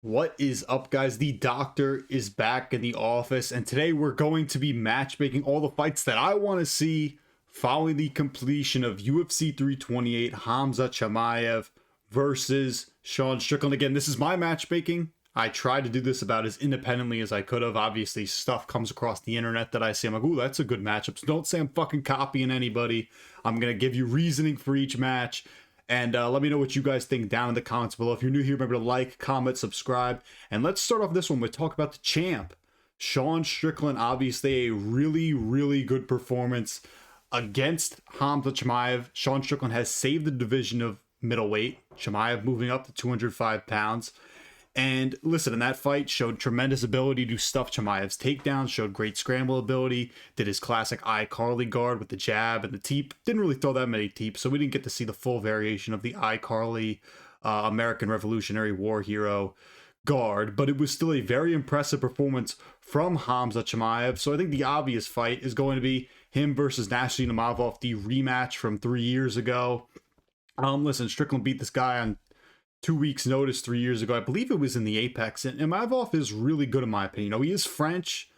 What is up, guys? The doctor is back in the office, and today we're going to be matchmaking all the fights that I want to see following the completion of UFC 328 Khamzat Chimaev versus Sean Strickland. Again, this is my matchmaking. I tried to do this about as independently as I could have. Obviously, stuff comes across the internet that I see. I'm like, ooh, that's a good matchup. So don't say I'm fucking copying anybody. I'm going to give you reasoning for each match. And let me know what you guys think down in the comments below. If you're new here, remember to like, comment, subscribe. And let's start off this one with talk about the champ. Sean Strickland, obviously a really, really good performance against Khamzat Chimaev. Sean Strickland has saved the division of middleweight. Chimaev moving up to 205 pounds. And listen, in that fight, showed tremendous ability to stuff Chimaev's takedowns, showed great scramble ability, did his classic iCarly guard with the jab and the teep. Didn't really throw that many teeps, so we didn't get to see the full variation of the iCarly American Revolutionary War hero guard, but it was still a very impressive performance from Khamzat Chimaev. So I think the obvious fight is going to be him versus Nasty Namavov, the rematch from 3 years ago. Listen, Strickland beat this guy on 2 weeks notice 3 years ago. I believe it was in the Apex, and Imavov is really good in my opinion. You know, he is French,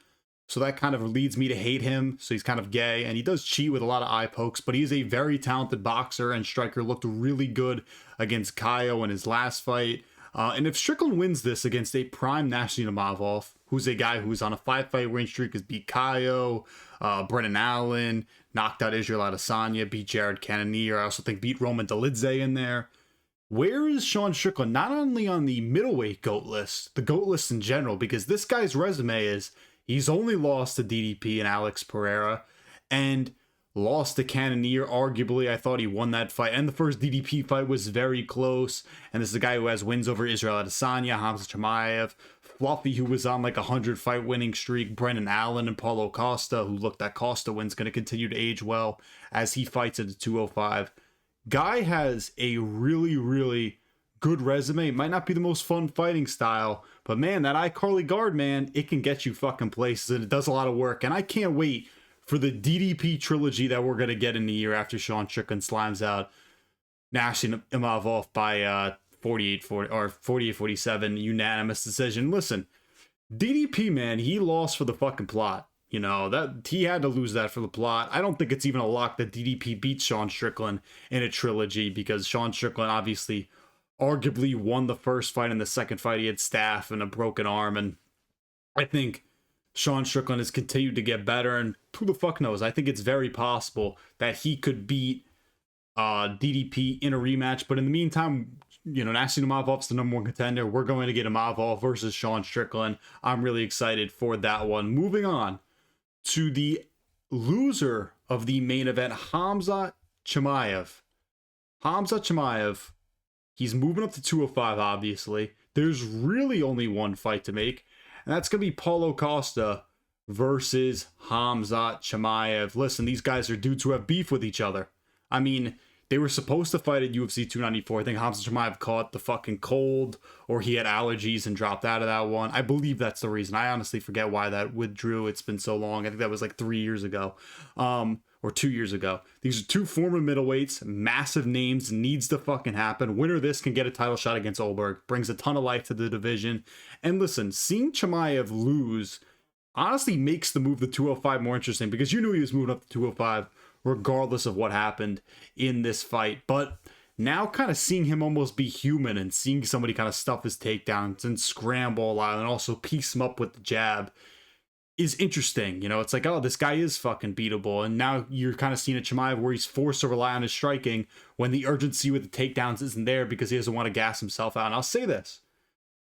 so that kind of leads me to hate him. So he's kind of gay, and he does cheat with a lot of eye pokes, but he is a very talented boxer and striker. Looked really good against Kaio in his last fight. And if Strickland wins this against a prime Nasty Namavov, who's a guy who's on a 5-fight win streak, has beat Kaio, Brennan Allen, knocked out Israel Adesanya, beat Jared Cannonier, I also think beat Roman Dolidze in there. Where is Sean Strickland? Not only on the middleweight GOAT list, the GOAT list in general, because this guy's resume is he's only lost to DDP and Alex Pereira and lost to Cannonier. Arguably, I thought he won that fight. And the first DDP fight was very close. And this is a guy who has wins over Israel Adesanya, Khamzat Chimaev, Fluffy, who was on like a 100-fight winning streak, Brennan Allen, and Paulo Costa, who looked at Costa wins, going to continue to age well as he fights at the 205. Guy has a really, really good resume. It might not be the most fun fighting style, but man, that iCarly guard, man, it can get you fucking places, and it does a lot of work. And I can't wait for the DDP trilogy that we're going to get in the year after Sean Strickland slimes out Nasty Imavov by 48-40 or 48-47 unanimous decision. Listen, DDP, man, he lost for the fucking plot. You know, that he had to lose that for the plot. I don't think it's even a lock that DDP beats Sean Strickland in a trilogy, because Sean Strickland obviously arguably won the first fight, and the second fight he had staph and a broken arm. And I think Sean Strickland has continued to get better, and who the fuck knows? I think it's very possible that he could beat DDP in a rematch. But in the meantime, you know, Nasty Namavov's the number one contender. We're going to get Imavov versus Sean Strickland. I'm really excited for that one. Moving on to the loser of the main event, Khamzat Chimaev. Khamzat Chimaev, he's moving up to 205, obviously. There's really only one fight to make, and that's going to be Paulo Costa versus Khamzat Chimaev. Listen, these guys are dudes who have beef with each other. I mean, they were supposed to fight at UFC 294. I think Khamzat Chimaev caught the fucking cold, or he had allergies and dropped out of that one. I believe that's the reason. I honestly forget why that withdrew. It's been so long. I think that was like 3 years ago, or 2 years ago. These are two former middleweights, massive names, needs to fucking happen. Winner of this can get a title shot against Olberg. Brings a ton of life to the division. And listen, seeing Chimaev lose honestly makes the move to 205 more interesting, because you knew he was moving up to 205 regardless of what happened in this fight. But now kind of seeing him almost be human and seeing somebody kind of stuff his takedowns and scramble a lot and also piece him up with the jab is interesting. You know, it's like, oh, this guy is fucking beatable. And now you're kind of seeing a Chimaev where he's forced to rely on his striking when the urgency with the takedowns isn't there, because he doesn't want to gas himself out. And I'll say this,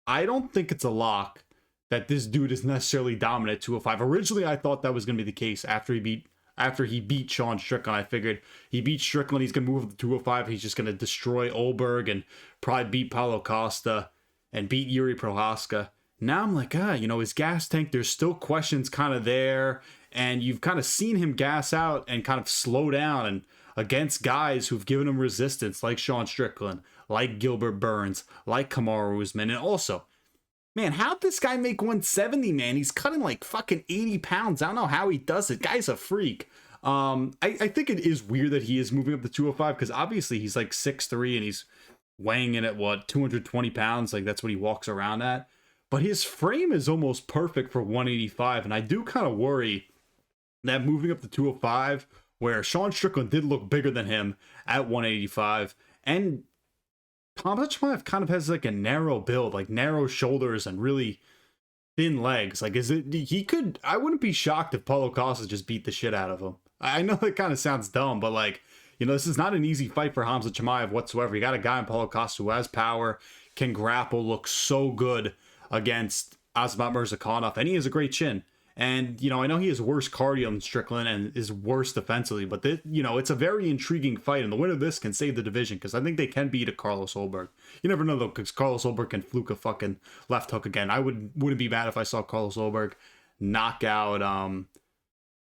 I don't think it's a lock that this dude is necessarily dominant at 205. Originally, I thought that was going to be the case after he beat Sean Strickland. I figured he beat Strickland, he's going to move up to 205. He's just going to destroy Olberg and probably beat Paulo Costa and beat Yuri Prohaska. Now I'm like, you know, his gas tank, there's still questions kind of there. And you've kind of seen him gas out and kind of slow down and against guys who've given him resistance, like Sean Strickland, like Gilbert Burns, like Kamaru Usman. And also, man, how'd this guy make 170, man? He's cutting like fucking 80 pounds. I don't know how he does it. Guy's a freak. I think it is weird that he is moving up to 205, because obviously he's like 6'3", and he's weighing in at what, 220 pounds? Like, that's what he walks around at. But his frame is almost perfect for 185. And I do kind of worry that moving up to 205, where Sean Strickland did look bigger than him at 185, and Khamzat Chimaev kind of has like a narrow build, like narrow shoulders and really thin legs. Like, I wouldn't be shocked if Paulo Costa just beat the shit out of him. I know that kind of sounds dumb, but like, this is not an easy fight for Khamzat Chimaev whatsoever. You got a guy in Paulo Costa who has power, can grapple, looks so good against Azamat Murzakanov, and he has a great chin. And, I know he has worse cardio than Strickland and is worse defensively, but, it's a very intriguing fight, and the winner of this can save the division, because I think they can beat a Carlos Holberg. You never know, though, because Carlos Holberg can fluke a fucking left hook again. I wouldn't be mad if I saw Carlos Holberg knock out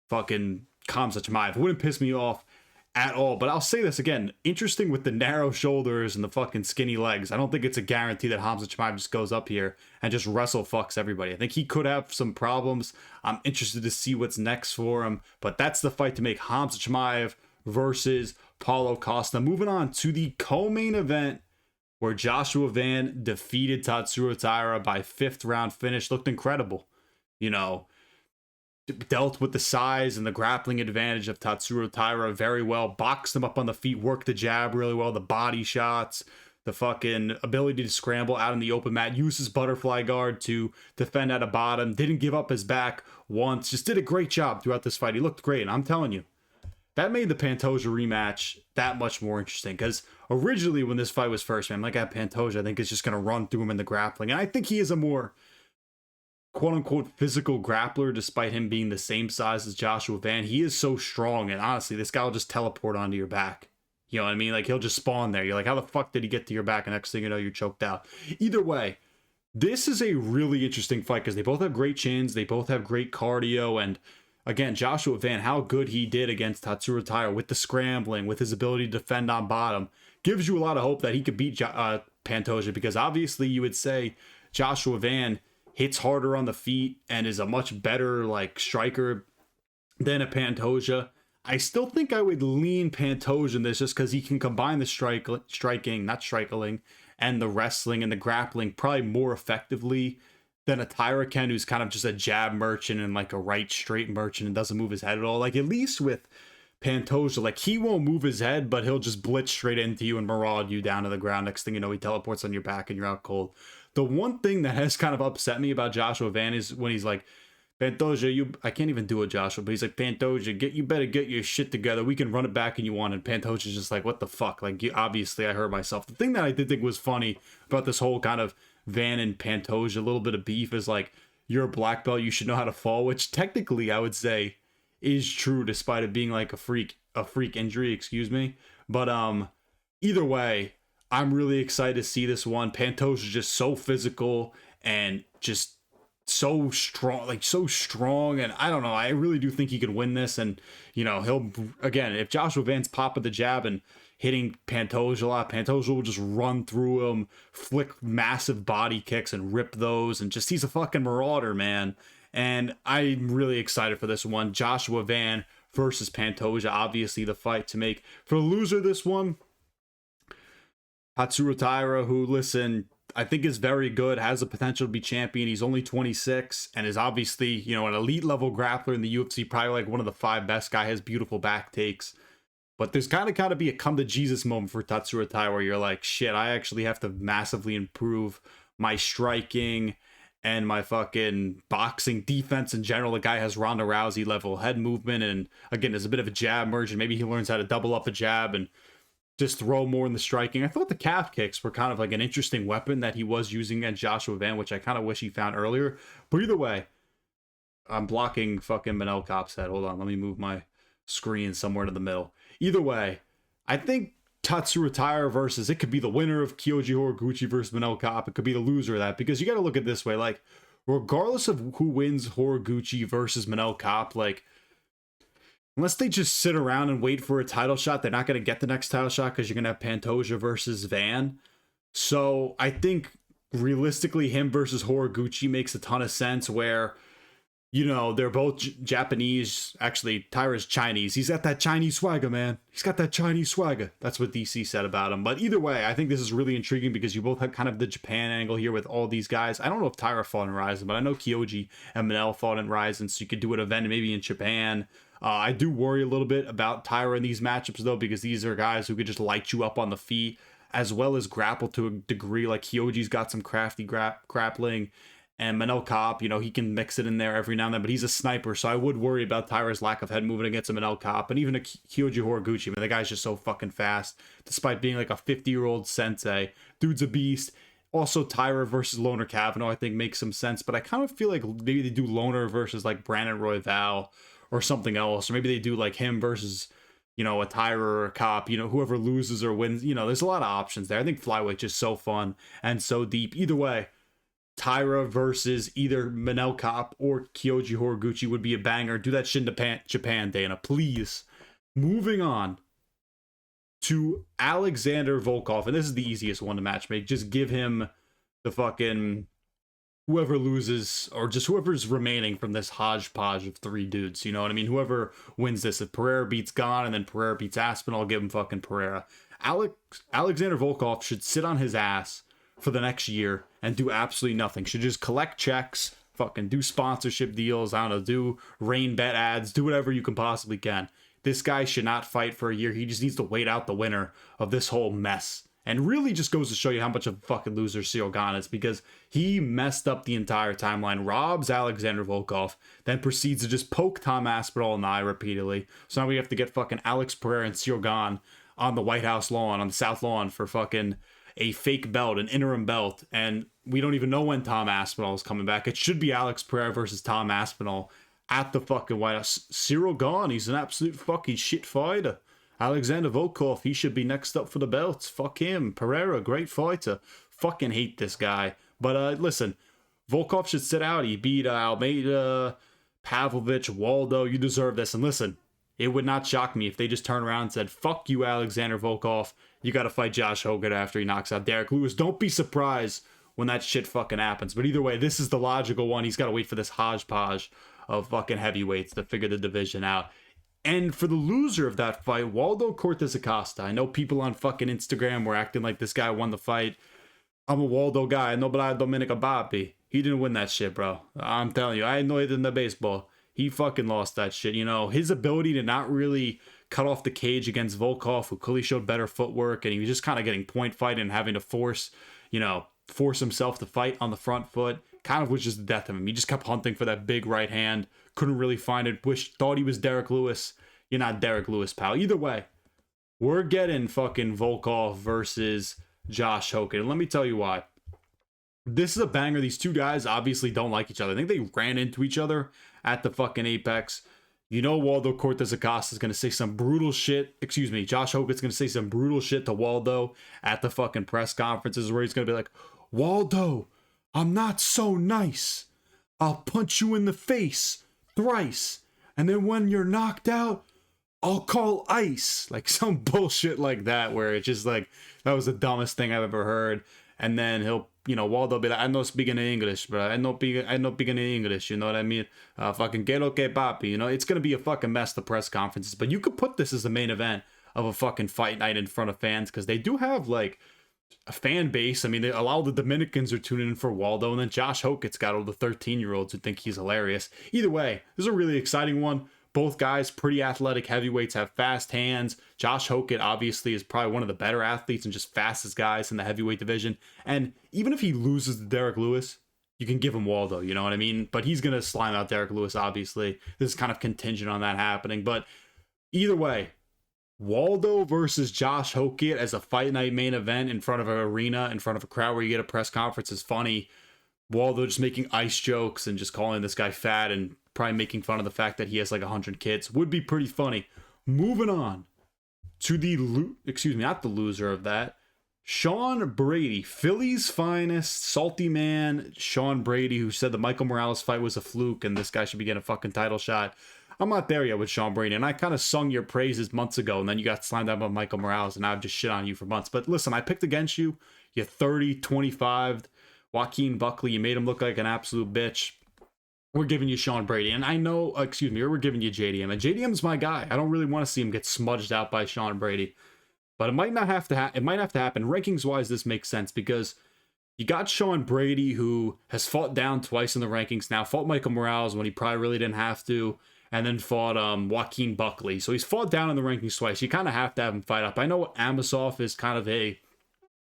fucking Khamzat Chimaev. It wouldn't piss me off at all. But I'll say this again, interesting with the narrow shoulders and the fucking skinny legs. I don't think it's a guarantee that Khamzat Chimaev just goes up here and just wrestle fucks everybody. I think he could have some problems. I'm interested to see what's next for him, but that's the fight to make: Khamzat Chimaev versus Paulo Costa. Moving on to the co-main event, where Joshua Van defeated Tatsuro Taira by 5th round finish. Looked incredible. Dealt with the size and the grappling advantage of Tatsuro Taira very well, boxed him up on the feet, worked the jab really well, the body shots, the fucking ability to scramble out in the open mat, used his butterfly guard to defend at a bottom, didn't give up his back once, just did a great job throughout this fight. He looked great, and I'm telling you, that made the Pantoja rematch that much more interesting, because originally when this fight was first, man, like at Pantoja, I think it's just going to run through him in the grappling, and I think he is a more quote-unquote physical grappler, despite him being the same size as Joshua Van. He is so strong, and honestly, this guy will just teleport onto your back. You know what I mean? Like, he'll just spawn there. You're like, how the fuck did he get to your back? And next thing you know, you're choked out. Either way, this is a really interesting fight, because they both have great chins, they both have great cardio, and again, Joshua Van, how good he did against Tatsuro Taira with the scrambling, with his ability to defend on bottom, gives you a lot of hope that he could beat Pantoja, because obviously you would say Joshua Van hits harder on the feet and is a much better striker than a Pantoja. I still think I would lean Pantoja in this, just because he can combine the striking, and the wrestling and the grappling probably more effectively than a Taira can, who's kind of just a jab merchant and a right straight merchant and doesn't move his head at all. At least with Pantoja, he won't move his head, but he'll just blitz straight into you and maraud you down to the ground. Next thing you know, he teleports on your back and you're out cold. The one thing that has kind of upset me about Joshua Van is when he's like, Pantoja, I can't even do it, Joshua, but he's like, Pantoja, you better get your shit together. We can run it back and you want. And Pantoja's just like, what the fuck? Obviously I hurt myself. The thing that I did think was funny about this whole kind of Van and Pantoja, a little bit of beef, is you're a black belt, you should know how to fall, which technically I would say is true, despite it being a freak injury, excuse me. But either way, I'm really excited to see this one. Pantoja's just so physical and just so strong, and I don't know, I really do think he could win this. And he'll, again, if Joshua Van's popping the jab and hitting Pantoja a lot, Pantoja will just run through him, flick massive body kicks and rip those, and just, he's a fucking marauder, man. And I'm really excited for this one. Joshua Van versus Pantoja, obviously the fight to make. For the loser of this one, Tatsuro Taira, who, listen, I think is very good, has the potential to be champion. He's only 26 and is obviously, an elite level grappler in the UFC, probably one of the 5 best. Guy has beautiful back takes. But there's kind of got to be a come to Jesus moment for Tatsuro Taira, where you're like, shit, I actually have to massively improve my striking and my fucking boxing defense in general. The guy has Ronda Rousey level head movement, and again, is a bit of a jab merchant. Maybe he learns how to double up a jab and just throw more in the striking. I thought the calf kicks were kind of an interesting weapon that he was using against Joshua Van, which I kind of wish he found earlier. But either way, I'm blocking fucking Manel Kopp's head. Hold on, let me move my screen somewhere to the middle. Either way, I think Tatsuro Taira versus, it could be the winner of Kyoji Horiguchi versus Manel Kopp. It could be the loser of that, because you got to look at it this way. Regardless of who wins Horiguchi versus Manel Kopp, unless they just sit around and wait for a title shot, they're not going to get the next title shot, because you're going to have Pantoja versus Van. So I think realistically, him versus Horiguchi makes a ton of sense, where you know, they're both Japanese. Actually, Taira's Chinese. He's got that Chinese swagger, man. He's got that Chinese swagger. That's what DC said about him. But either way, I think this is really intriguing because you both have kind of the Japan angle here with all these guys. I don't know if Taira fought in Ryzen, but I know Kyoji and Manel fought in Ryzen, so you could do an event maybe in Japan. I do worry a little bit about Taira in these matchups, though, because these are guys who could just light you up on the feet, as well as grapple to a degree. Like Kyoji's got some crafty grappling. And Manel Kopp, you know, he can mix it in there every now and then, but he's a sniper, so I would worry about Taira's lack of head movement against a Manel Kopp, and even a Kyoji Horiguchi. I mean, the guy's just so fucking fast, despite being like a 50-year-old sensei. Dude's a beast. Also, Taira versus Loner Kavanaugh, I think, makes some sense, but I kind of feel like maybe they do Loner versus, like, Brandon Royval or something else, or maybe they do, like, him versus, you know, a Taira or a Kopp, you know, whoever loses or wins. You know, there's a lot of options there. I think flyweight just so fun and so deep. Either way, Taira versus either Manel Kopp or Kyoji Horiguchi would be a banger. Do that shit in Japan, Dana, please. Moving on to Alexander Volkov, and this is the easiest one to matchmake. Just give him the fucking whoever loses, or just whoever's remaining from this hodgepodge of three dudes. You know what I mean? Whoever wins this, if Pereira beats Gon and then Pereira beats Aspinall, I'll give him fucking Pereira. Alexander Volkov should sit on his ass for the next year and do absolutely nothing. Should just collect checks, fucking do sponsorship deals, I don't know, do rain bet ads, do whatever you can possibly can. This guy should not fight for a year. He just needs to wait out the winner of this whole mess. And really just goes to show you how much of a fucking loser Ciryl Gane is, because he messed up the entire timeline, robs Alexander Volkov, then proceeds to just poke Tom Aspinall in the eye repeatedly. So now we have to get fucking Alex Pereira and Ciryl Gane on the White House lawn, on the South Lawn, for fucking a fake belt, an interim belt, and we don't even know when Tom Aspinall is coming back. It should be Alex Pereira versus Tom Aspinall at the fucking White House. Ciryl Gane, he's an absolute fucking shit fighter. Alexander Volkov, he should be next up for the belts. Fuck him. Pereira, great fighter. Fucking hate this guy. But listen, Volkov should sit out. He beat Almeida, Pavlovich, Waldo. You deserve this. And listen, it would not shock me if they just turned around and said, fuck you, Alexander Volkov. You got to fight Josh Hogan after he knocks out Derek Lewis. Don't be surprised when that shit fucking happens. But either way, this is the logical one. He's got to wait for this hodgepodge of fucking heavyweights to figure the division out. And for the loser of that fight, Waldo Cortes Acosta. I know people on fucking Instagram were acting like this guy won the fight. I'm a Waldo guy. No, but I Dominica Papi. He didn't win that shit, bro. I'm telling you, I know it in the baseball. He fucking lost that shit. You know, his ability to not really cut off the cage against Volkov, who clearly showed better footwork, and he was just kind of getting point fight and having to force himself to fight on the front foot, kind of was just the death of him. He just kept hunting for that big right hand, couldn't really find it, thought he was Derek Lewis. You're not Derek Lewis, pal. Either way, we're getting fucking Volkov versus Josh Hogan. And let me tell you why. This is a banger. These two guys obviously don't like each other. I think they ran into each other at the fucking Apex. You know, Waldo Cortes Acosta is going to say some brutal shit. Excuse me, Josh Hogan's going to say some brutal shit to Waldo at the fucking press conferences, where he's going to be like, Waldo, I'm not so nice. I'll punch you in the face thrice. And then when you're knocked out, I'll call ice. Like some bullshit like that, where it's just like, that was the dumbest thing I've ever heard. And then he'll, Waldo be like, I know speaking English, bro. I know speaking English, you know what I mean? Fucking que lo que papi, It's going to be a fucking mess, the press conferences. But you could put this as the main event of a fucking fight night in front of fans, because they do have, like, a fan base. I mean, a lot of the Dominicans are tuning in for Waldo, and then Josh Hogan's got all the 13-year-olds who think he's hilarious. Either way, this is a really exciting one. Both guys, pretty athletic heavyweights, have fast hands. Josh Hogan obviously is probably one of the better athletes and just fastest guys in the heavyweight division. And even if he loses to Derek Lewis, you can give him Waldo, you know what I mean? But he's going to slime out Derek Lewis, obviously. This is kind of contingent on that happening. But either way, Waldo versus Josh Hogan as a fight night main event in front of an arena, in front of a crowd where you get a press conference is funny. Waldo just making ice jokes and just calling this guy fat and probably making fun of the fact that he has like 100 kids would be pretty funny. Moving on to not the loser of that, Sean Brady, Philly's finest, salty man, Sean Brady, who said the Michael Morales fight was a fluke and this guy should be getting a fucking title shot. I'm not there yet with Sean Brady, and I kind of sung your praises months ago, and then you got slammed out by Michael Morales, and I've just shit on you for months. But listen, I picked against you. You're 30, 25. Joaquin Buckley, you made him look like an absolute bitch. we're giving you Sean Brady. And I know, excuse me, or we're giving you JDM. And JDM's my guy. I don't really want to see him get smudged out by Sean Brady. But it might not have to it might have to happen. Rankings-wise, this makes sense because you got Sean Brady, who has fought down twice in the rankings now, fought Michael Morales when he probably really didn't have to, and then fought Joaquin Buckley. So he's fought down in the rankings twice. You kind of have to have him fight up. I know Amosov is kind of a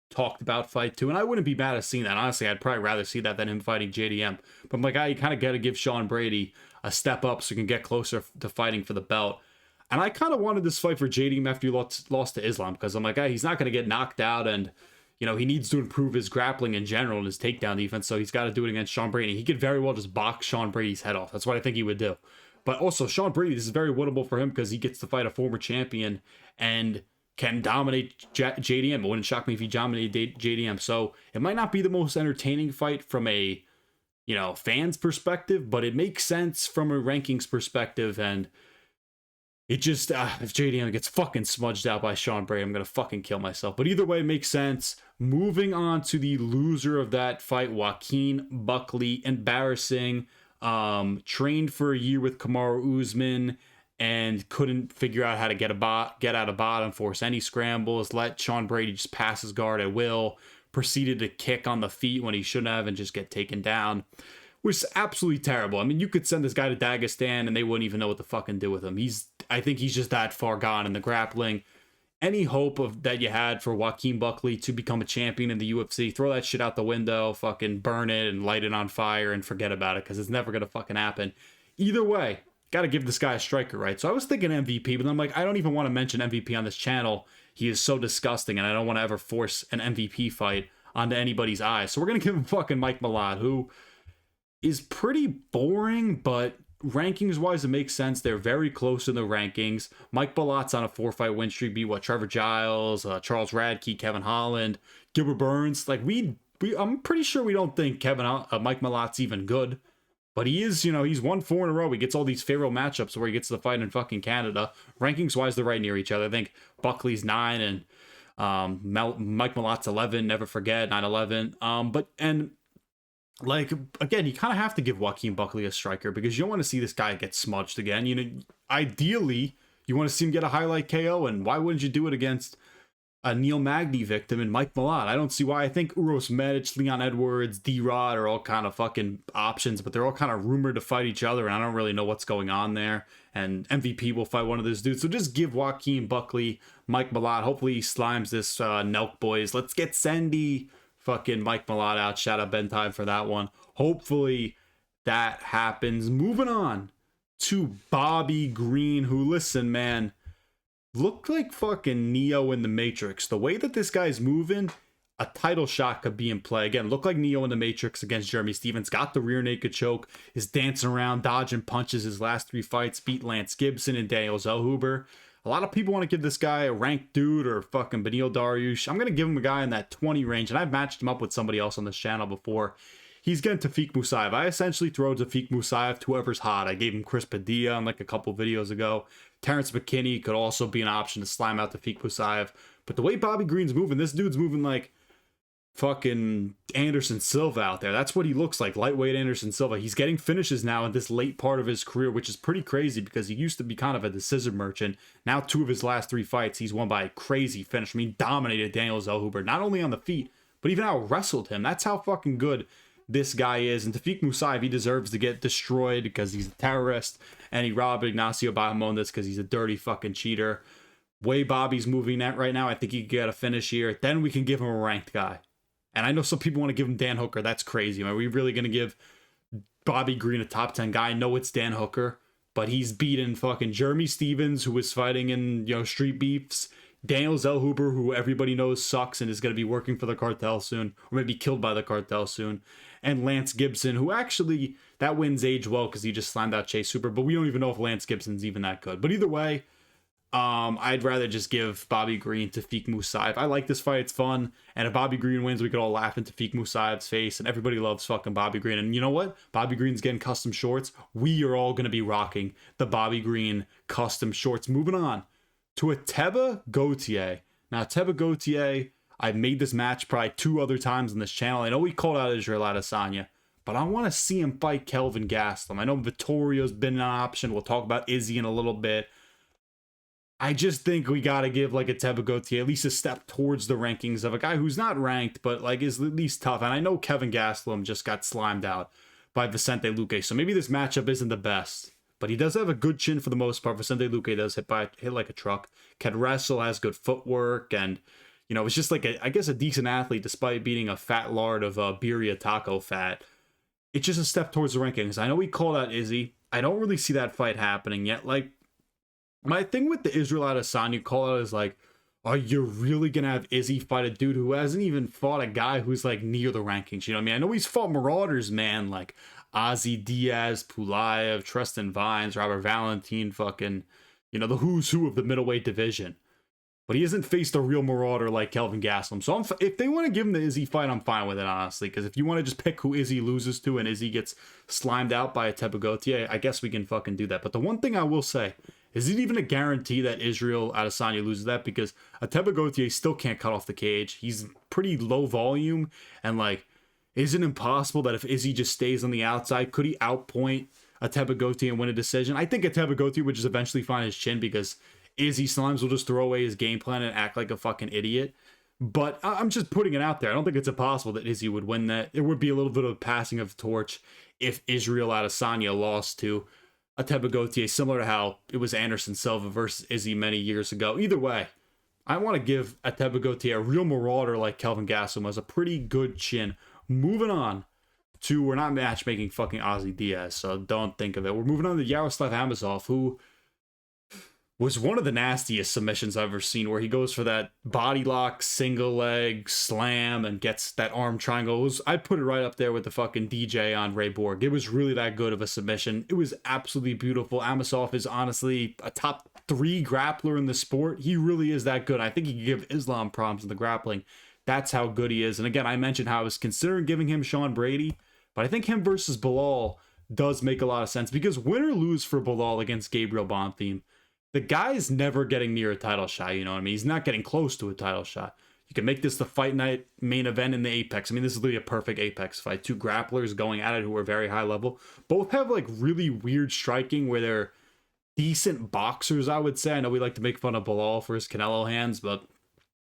talked about fight too, and I wouldn't be mad at seeing that. Honestly, I'd probably rather see that than him fighting JDM. But my guy, you kind of got to give Sean Brady a step up so he can get closer to fighting for the belt. And I kind of wanted this fight for JDM after he lost to Islam, because I'm like, he's not going to get knocked out, and you know, he needs to improve his grappling in general and his takedown defense, so he's got to do it against Sean Brady. He could very well just box Sean Brady's head off. That's what I think he would do. But also, Sean Brady, this is very winnable for him because he gets to fight a former champion and can dominate JDM. It wouldn't shock me if he dominated JDM. So it might not be the most entertaining fight from a, you know, fan's perspective, but it makes sense from a rankings perspective. And it just, if JDM gets fucking smudged out by Sean Brady, I'm going to fucking kill myself. But either way, it makes sense. Moving on to the loser of that fight, Joaquin Buckley. Embarrassing. Trained for a year with Kamaru Usman and couldn't figure out how to get out of bottom, force any scrambles, let Sean Brady just pass his guard at will, proceeded to kick on the feet when he shouldn't have and just get taken down. Was absolutely terrible. I mean, you could send this guy to Dagestan and they wouldn't even know what to fucking do with him. I think he's just that far gone in the grappling. Any hope of that you had for Joaquin Buckley to become a champion in the UFC, throw that shit out the window, fucking burn it and light it on fire and forget about it, because it's never going to fucking happen. Either way, got to give this guy a striker, right? So I was thinking MVP, but I'm like, I don't even want to mention MVP on this channel. He is so disgusting, and I don't want to ever force an MVP fight onto anybody's eyes. So we're going to give him fucking Mike Malott, who is pretty boring, but rankings-wise, it makes sense. They're very close in the rankings. Mike Malott's on a 4-fight win streak. Beat Trevor Giles, Charles Radke, Kevin Holland, Gilbert Burns. Like I'm pretty sure we don't think Mike Malott's even good, but he is. You know, he's won 4 in a row. He gets all these favorable matchups where he gets the fight in fucking Canada. Rankings-wise, they're right near each other. I think Buckley's 9 and Mike Malott's 11. Never forget 9-11. Like, again, you kind of have to give Joaquin Buckley a striker because you don't want to see this guy get smudged again. You know, ideally, you want to see him get a highlight KO, and why wouldn't you do it against a Neil Magny victim and Mike Malott? I don't see why. I think Uros Medic, Leon Edwards, D-Rod are all kind of fucking options, but they're all kind of rumored to fight each other, and I don't really know what's going on there. And MVP will fight one of those dudes. So just give Joaquin Buckley Mike Malott. Hopefully he slimes this Nelk boys. Let's get Sandy fucking Mike Malott out. Shout out Ben Time for that one. Hopefully that happens. Moving on to Bobby Green, who, listen, man, looked like fucking Neo in the Matrix. The way that this guy's moving, a title shot could be in play. Again, looked like Neo in the Matrix against Jeremy Stephens. Got the rear naked choke. Is dancing around, dodging punches his last 3 fights. Beat Lance Gibson and Daniel Zellhuber. A lot of people want to give this guy a ranked dude or fucking Beneil Dariush. I'm going to give him a guy in that 20 range, and I've matched him up with somebody else on this channel before. He's getting Tafik Musayev. I essentially throw Tafik Musayev to whoever's hot. I gave him Chris Padilla on like a couple videos ago. Terrence McKinney could also be an option to slime out Tafik Musayev. But the way Bobby Green's moving, this dude's moving like fucking Anderson Silva out there. That's what he looks like, lightweight Anderson Silva. He's getting finishes now in this late part of his career, which is pretty crazy because he used to be kind of a decision merchant. Now 2 of his last 3 fights, he's won by a crazy finish. I mean, dominated Daniel Zellhuber, not only on the feet, but even out wrestled him. That's how fucking good this guy is. And Tafik Musayev, he deserves to get destroyed because he's a terrorist, and he robbed Ignacio Bahamondes because he's a dirty fucking cheater. Way Bobby's moving at right now, I think he could get a finish here. Then we can give him a ranked guy. And I know some people want to give him Dan Hooker. That's crazy. Are we really going to give Bobby Green a top 10 guy? I know it's Dan Hooker, but he's beaten fucking Jeremy Stephens, who was fighting in, you know, street beefs. Daniel Zellhuber, who everybody knows sucks and is going to be working for the cartel soon, or maybe killed by the cartel soon. And Lance Gibson, who actually, that wins age well because he just slammed out Chase Hooper, but we don't even know if Lance Gibson's even that good. But either way, I'd rather just give Bobby Green to Tafik Musayev. I like this fight. It's fun. And if Bobby Green wins, we could all laugh in Tafik Musayev's face. And everybody loves fucking Bobby Green. And you know what? Bobby Green's getting custom shorts. We are all going to be rocking the Bobby Green custom shorts. Moving on to Ateba Gautier. Now, Ateba Gautier, I've made this match probably 2 other times on this channel. I know we called out Israel Adesanya, but I want to see him fight Kelvin Gastelum. I know Vittorio's been an option. We'll talk about Izzy in a little bit. I just think we got to give like Ateba Gautier at least a step towards the rankings of a guy who's not ranked, but like is at least tough. And I know Kevin Gastelum just got slimed out by Vicente Luque, so maybe this matchup isn't the best. But he does have a good chin for the most part. Vicente Luque does hit like a truck. Can wrestle, has good footwork, and you know, it's just like I guess a decent athlete despite being a fat lard of birria taco fat. It's just a step towards the rankings. I know we called out Izzy. I don't really see that fight happening yet. Like, my thing with the Israel Adesanya call out is like, are you really going to have Izzy fight a dude who hasn't even fought a guy who's like near the rankings? You know what I mean? I know he's fought Marauders, man, like Ozzy Diaz, Pulaev, Tristan Vines, Robert Valentin, fucking, you know, the who's who of the middleweight division. But he hasn't faced a real Marauder like Kelvin Gastelum. So if they want to give him the Izzy fight, I'm fine with it, honestly. Because if you want to just pick who Izzy loses to and Izzy gets slimed out by Ateba Gautier, I guess we can fucking do that. But the one thing I will say, is it even a guarantee that Israel Adesanya loses that? Because Ateba Gautier still can't cut off the cage. He's pretty low volume. And like, is it impossible that if Izzy just stays on the outside, could he outpoint Ateba Gautier and win a decision? I think Ateba Gautier would just eventually find his chin because Izzy Slimes will just throw away his game plan and act like a fucking idiot. But I'm just putting it out there. I don't think it's impossible that Izzy would win that. It would be a little bit of a passing of the torch if Israel Adesanya lost to Ateba Gautier, similar to how it was Anderson Silva versus Izzy many years ago. Either way, I want to give Ateba Gautier a real marauder like Kelvin Gastelum has a pretty good chin. Moving on to, we're not matchmaking fucking Ozzy Diaz, so don't think of it. We're moving on to Yaroslav Amosov, who was one of the nastiest submissions I've ever seen, where he goes for that body lock, single leg, slam, and gets that arm triangle. I'd put it right up there with the fucking DJ on Ray Borg. It was really that good of a submission. It was absolutely beautiful. Amosov is honestly a top 3 grappler in the sport. He really is that good. I think he could give Islam problems in the grappling. That's how good he is. And again, I mentioned how I was considering giving him Sean Brady, but I think him versus Bilal does make a lot of sense, because win or lose for Bilal against Gabriel Bonfim, the guy's never getting near a title shot, you know what I mean? He's not getting close to a title shot. You can make this the fight night main event in the Apex. I mean, this is literally a perfect Apex fight. 2 grapplers going at it who are very high level. Both have like really weird striking where they're decent boxers, I would say. I know we like to make fun of Bilal for his Canelo hands, but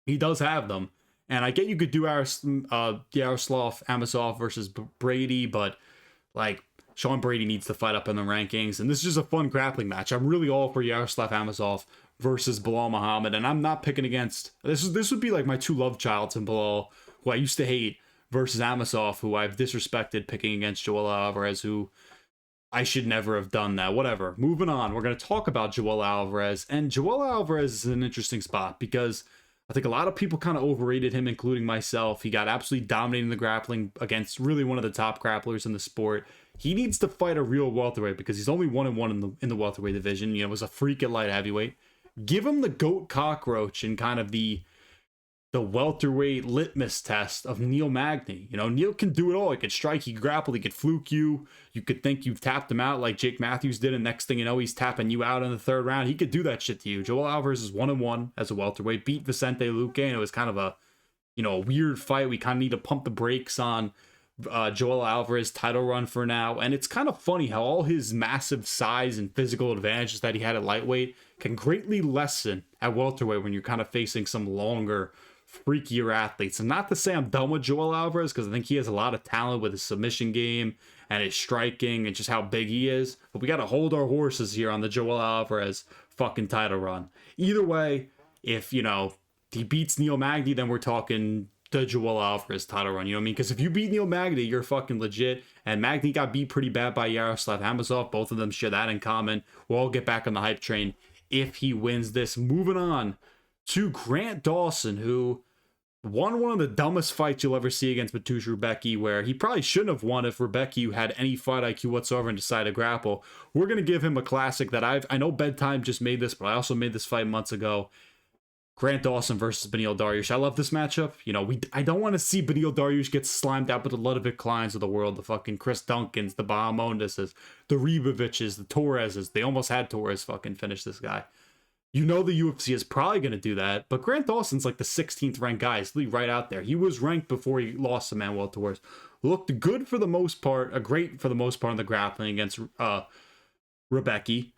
he does have them. And I get you could do Yaroslav Amosov versus Brady, but like, Sean Brady needs to fight up in the rankings, and this is just a fun grappling match. I'm really all for Yaroslav Amosov versus Bilal Muhammad, and I'm not picking against... This would be like my 2 love childs in Bilal, who I used to hate, versus Amosov, who I've disrespected picking against Joel Alvarez, who I should never have done that. Whatever. Moving on, we're going to talk about Joel Alvarez, and Joel Alvarez is an interesting spot, because I think a lot of people kind of overrated him, including myself. He got absolutely dominating the grappling against really one of the top grapplers in the sport. He needs to fight a real welterweight, because he's only 1-1 in the welterweight division. You know, was a freak at light heavyweight. Give him the goat cockroach and kind of the welterweight litmus test of Neil Magny. You know, Neil can do it all. He could strike, he could grapple, he could fluke you. You could think you've tapped him out like Jake Matthews did, and next thing you know, he's tapping you out in the 3rd round. He could do that shit to you. Joel Alvarez is 1-1 as a welterweight. Beat Vicente Luque, and it was kind of a weird fight. We kind of need to pump the brakes on Joel Alvarez title run for now. And it's kind of funny how all his massive size and physical advantages that he had at lightweight can greatly lessen at welterweight when you're kind of facing some longer, freakier athletes. And not to say I'm done with Joel Alvarez, because I think he has a lot of talent with his submission game and his striking and just how big he is, but we got to hold our horses here on the Joel Alvarez fucking title run. Either way, if he beats Neil Magny, then we're talking the Joel Alvarez title run, you know what I mean? Because if you beat Neil Magny, you're fucking legit. And Magny got beat pretty bad by Yaroslav Amosov. Both of them share that in common. We'll all get back on the hype train if he wins this. Moving on to Grant Dawson, who won one of the dumbest fights you'll ever see against Mateusz Rebecki, where he probably shouldn't have won if Rebecki had any fight IQ whatsoever and decided to grapple. We're going to give him a classic that I know Bedtime just made this, but I also made this fight months ago. Grant Dawson versus Beneil Dariush. I love this matchup. I don't want to see Beneil Dariush get slimed out with the Ludovic Kleins of the world, the fucking Chris Duncans, the Bahamondeses, the Riboviches, the Torreses. They almost had Torres fucking finish this guy. You know the UFC is probably going to do that, but Grant Dawson's like the 16th ranked guy. He's right out there. He was ranked before he lost to Manuel Torres. Looked good for the most part, great for the most part in the grappling against Rebecki.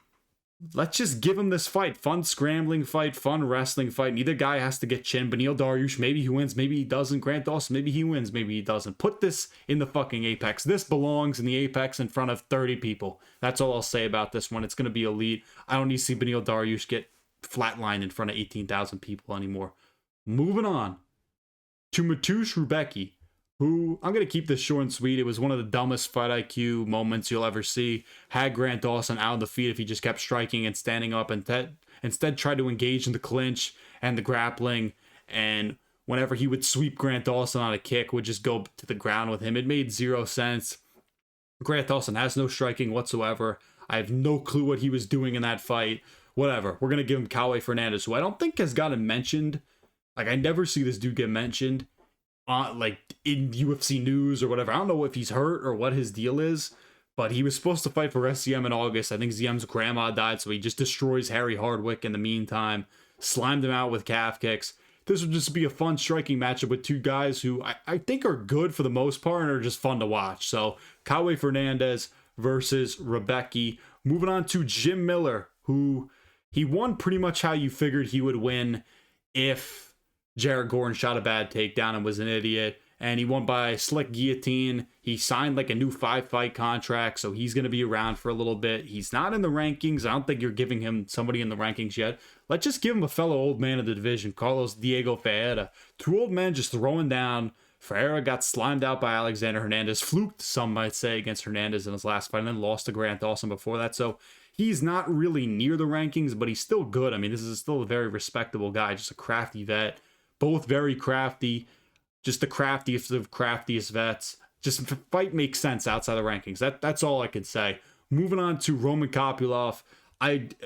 Let's just give him this fight. Fun scrambling fight, fun wrestling fight. Neither guy has to get chin. Beneil Dariush, maybe he wins, maybe he doesn't. Grant Dawson, maybe he wins, maybe he doesn't. Put this in the fucking Apex. This belongs in the Apex in front of 30 people. That's all I'll say about this one. It's going to be elite. I don't need to see Beneil Dariush get flatlined in front of 18,000 people anymore. Moving on to Mateusz Rebecki, who, I'm going to keep this short and sweet. It was one of the dumbest fight IQ moments you'll ever see. Had Grant Dawson out on the feet if he just kept striking and standing up, and instead tried to engage in the clinch and the grappling. And whenever he would sweep Grant Dawson on a kick, would just go to the ground with him. It made zero sense. Grant Dawson has no striking whatsoever. I have no clue what he was doing in that fight. Whatever. We're going to give him Cowboy Fernandez, who I don't think has gotten mentioned. Like, I never see this dude get mentioned like in UFC news or whatever. I don't know if he's hurt or what his deal is, but he was supposed to fight for SCM in August. I think ZM's grandma died, so he just destroys Harry Hardwick in the meantime. Slimed him out with calf kicks. This would just be a fun striking matchup with two guys who I think are good for the most part and are just fun to watch. So Cowboy Fernandez versus Rebecki. Moving on to Jim Miller, who he won pretty much how you figured he would win if Jared Gordon shot a bad takedown and was an idiot. And he won by slick guillotine. He signed like a new 5-fight contract, so he's going to be around for a little bit. He's not in the rankings. I don't think you're giving him somebody in the rankings yet. Let's just give him a fellow old man of the division, Carlos Diego Ferreira. Two old men just throwing down. Ferreira got slimed out by Alexander Hernandez. Fluked, some might say, against Hernandez in his last fight, and then lost to Grant Dawson before that. So he's not really near the rankings, but he's still good. I mean, this is still a very respectable guy, just a crafty vet. Both very crafty, just the craftiest of craftiest vets. Just the fight makes sense outside the rankings. That's all I can say. Moving on to Roman Kopylov.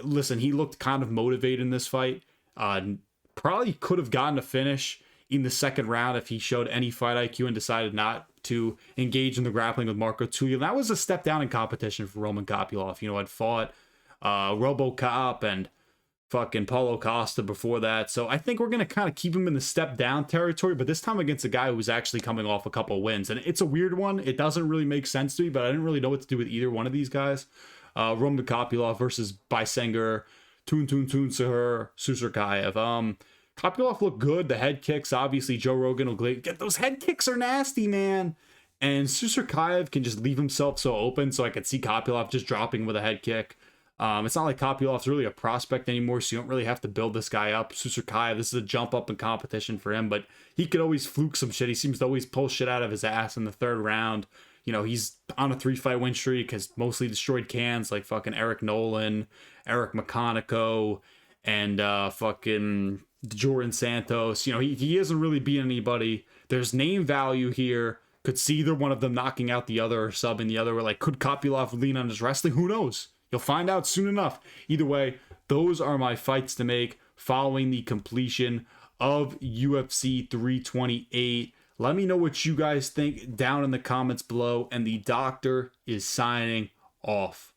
Listen, he looked kind of motivated in this fight. Probably could have gotten a finish in the second round if he showed any fight IQ and decided not to engage in the grappling with Marco Tulio. That was a step down in competition for Roman Kopylov. You know, I'd fought RoboCop and fucking Paulo Costa before that. So I think we're going to kind of keep him in the step down territory, but this time against a guy who was actually coming off a couple wins. And it's a weird one. It doesn't really make sense to me, but I didn't really know what to do with either one of these guys. Roman Kopylov versus Bisenger, Susurkaev. Kopylov looked good. The head kicks, obviously, Joe Rogan will get those head kicks are nasty, man. And Susurkaev can just leave himself so open, so I could see Kopylov just dropping with a head kick. It's not like Kopylov's really a prospect anymore, so you don't really have to build this guy up. Susurkaev, this is a jump up in competition for him, but he could always fluke some shit. He seems to always pull shit out of his ass in the third round. You know, he's on a 3-fight win streak, has mostly destroyed cans like fucking Eric Nolan, Eric McConico, and fucking Jordan Santos. You know, he hasn't really beat anybody. There's name value here. Could see either one of them knocking out the other or subbing the other. Or like, could Kopylov lean on his wrestling? Who knows? You'll find out soon enough. Either way, those are my fights to make following the completion of UFC 328. Let me know what you guys think down in the comments below. And the doctor is signing off.